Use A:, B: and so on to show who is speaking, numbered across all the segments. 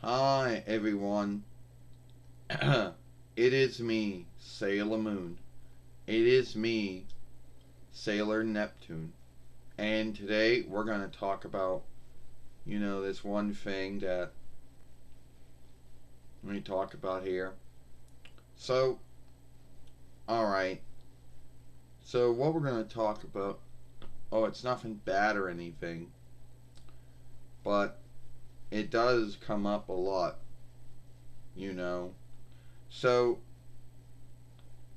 A: Hi everyone. It is me, Sailor Moon. It is me, Sailor Neptune. And today we're going to talk about, this one thing that we talk about here. So, alright. So, what we're going to talk about, it's nothing bad or anything, but it does come up a lot, you know. So,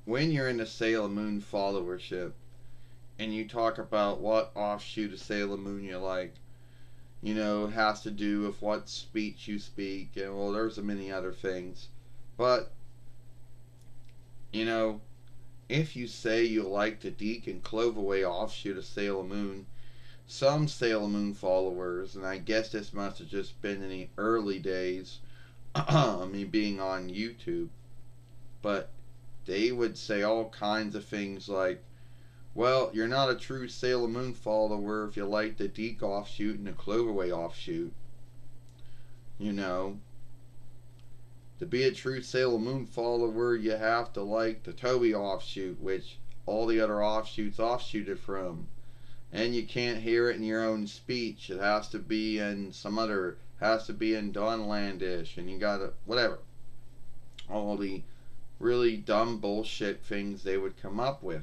A: when you're in the Sailor Moon followership, and you talk about what offshoot of Sailor Moon you like, it has to do with what speech you speak, and well, there's many other things. But, you know, if you say you like the Deke and Cloverway offshoot of Sailor Moon, some Sailor Moon followers, and I guess this must have just been in the early days, I mean, being on YouTube, but they would say all kinds of things like, well, you're not a true Sailor Moon follower if you like the Deke offshoot and the Cloverway offshoot. To be a true Sailor Moon follower, you have to like the Toby offshoot, which all the other offshoots offshooted from. And you can't hear it in your own speech. It has to be in has to be in Dawnlandish, and you gotta, whatever. All the really dumb bullshit things they would come up with.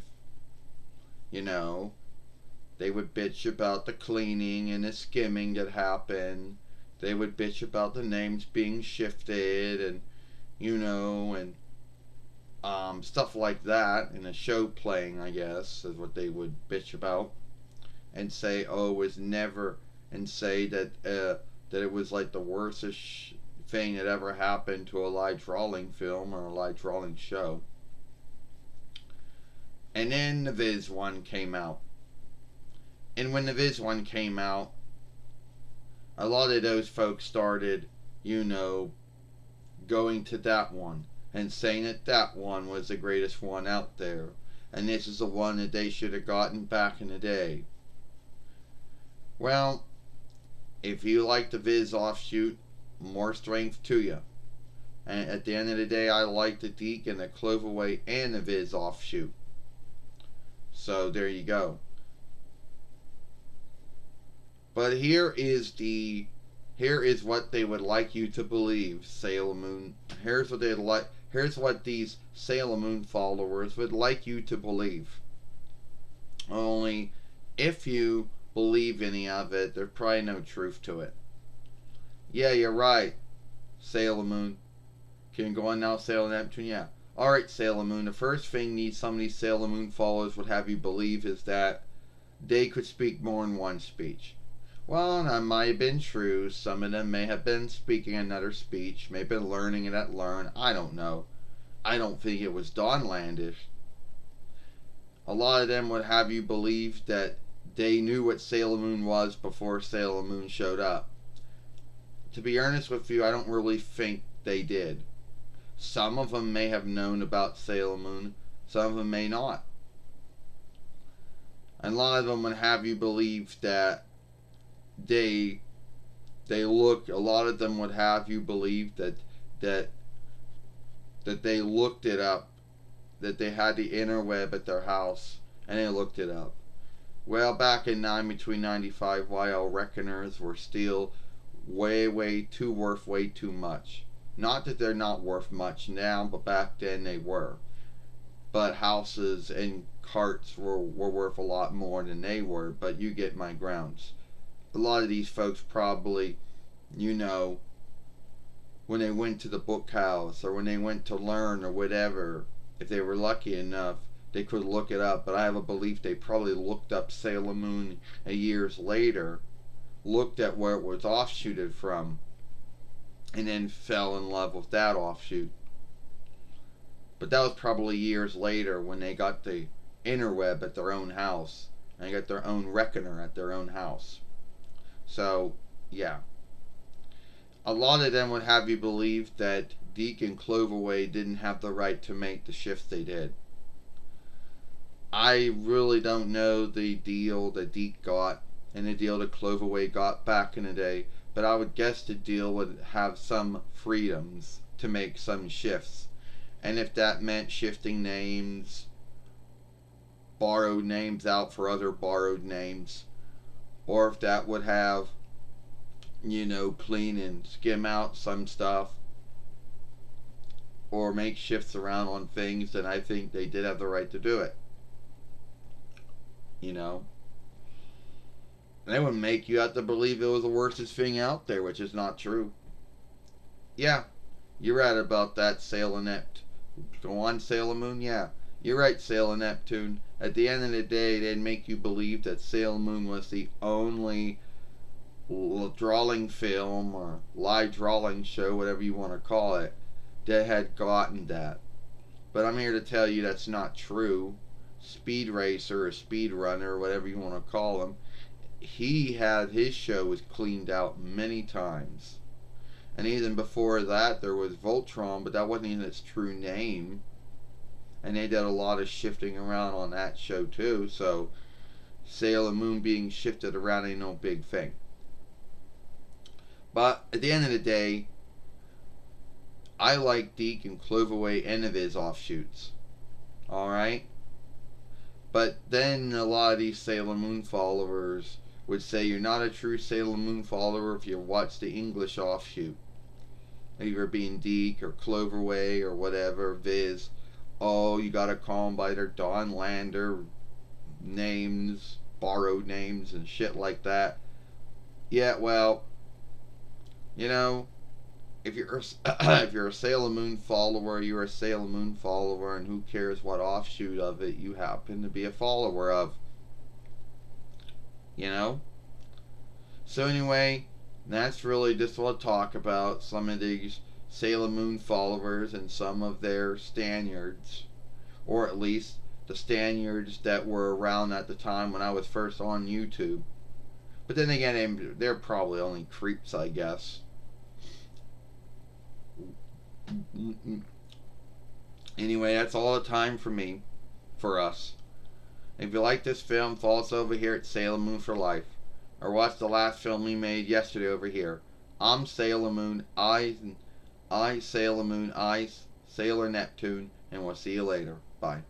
A: They would bitch about the cleaning and the skimming that happened. They would bitch about the names being shifted and, stuff like that. And a show playing, I guess, is what they would bitch about. And say, oh, it was never, and say that it was like the worst thing that ever happened to a live drawing film or a live drawing show. And then the Viz one came out. And when the Viz one came out, a lot of those folks started, going to that one and saying that that one was the greatest one out there. And this is the one that they should have gotten back in the day. Well, if you like the Viz offshoot, more strength to you. And at the end of the day, I like the Deke and the Cloverway and the Viz offshoot. So there you go. But here is what they would like you to believe, Sailor Moon. Here's what these Sailor Moon followers would like you to believe. Only if you believe any of it, there's probably no truth to it. Yeah, you're right, Sailor Moon. Can you go on now, Sailor Neptune? Yeah. Alright, Sailor Moon, the first thing some of these Sailor Moon followers would have you believe is that they could speak more than one speech. Well, that might have been true. Some of them may have been speaking another speech, may have been learning it at Learn. I don't know. I don't think it was Dawnlandish. A lot of them would have you believe that they knew what Sailor Moon was before Sailor Moon showed up. To be honest with you, I don't really think they did. Some of them may have known about Sailor Moon, some of them may not. And a lot of them would have you believe that a lot of them would have you believe that they looked it up, that they had the interweb at their house, and they looked it up. Well, back in between 95, YL reckoners were still way too much. Not that they're not worth much now, but back then they were. But houses and carts were worth a lot more than they were, but you get my grounds. A lot of these folks probably, when they went to the book house or when they went to Learn or whatever, if they were lucky enough, they could look it up. But I have a belief they probably looked up Sailor Moon years later, looked at where it was offshooted from, and then fell in love with that offshoot. But that was probably years later when they got the interweb at their own house and they got their own reckoner at their own house. So, yeah. A lot of them would have you believe that Deke and Cloverway didn't have the right to make the shifts they did. I really don't know the deal that Deke got and the deal that Cloverway got back in the day. But I would guess the deal would have some freedoms to make some shifts. And if that meant shifting names, borrowed names out for other borrowed names, or if that would have, clean and skim out some stuff, or make shifts around on things, then I think they did have the right to do it. You know? They would make you have to believe it was the worstest thing out there, which is not true. Yeah, you're right about that, Sailor Neptune. Go on, Sailor Moon? Yeah, you're right, Sailor Neptune. At the end of the day, they'd make you believe that Sailor Moon was the only drawing film or live drawing show, whatever you want to call it, that had gotten that. But I'm here to tell you that's not true. Speed Racer or Speed Runner, whatever you want to call him, he had his show was cleaned out many times. And even before that, there was Voltron, but that wasn't even its true name. And they did a lot of shifting around on that show too. So Sailor Moon being shifted around ain't no big thing. But at the end of the day, I like Deke and Cloverway and of his offshoots. Alright? But then a lot of these Sailor Moon followers would say you're not a true Sailor Moon follower if you watch the English offshoot. Either being Deke or Cloverway or whatever, Viz. Oh, you gotta call them by their Don Lander names, borrowed names, and shit like that. Yeah, well, if you're if you're a Sailor Moon follower, you're a Sailor Moon follower, and who cares what offshoot of it you happen to be a follower of. So anyway, that's really just what I'll talk about some of these Sailor Moon followers and some of their Stanyards, or at least the Stanyards that were around at the time when I was first on YouTube. But then again, they're probably only creeps, I guess. Anyway, that's all the time for us. If you like this film, follow us over here at Sailor Moon for Life. Or watch the last film we made yesterday over here. I'm Sailor Moon, I Sailor Moon, I Sailor Neptune, and we'll see you later. Bye.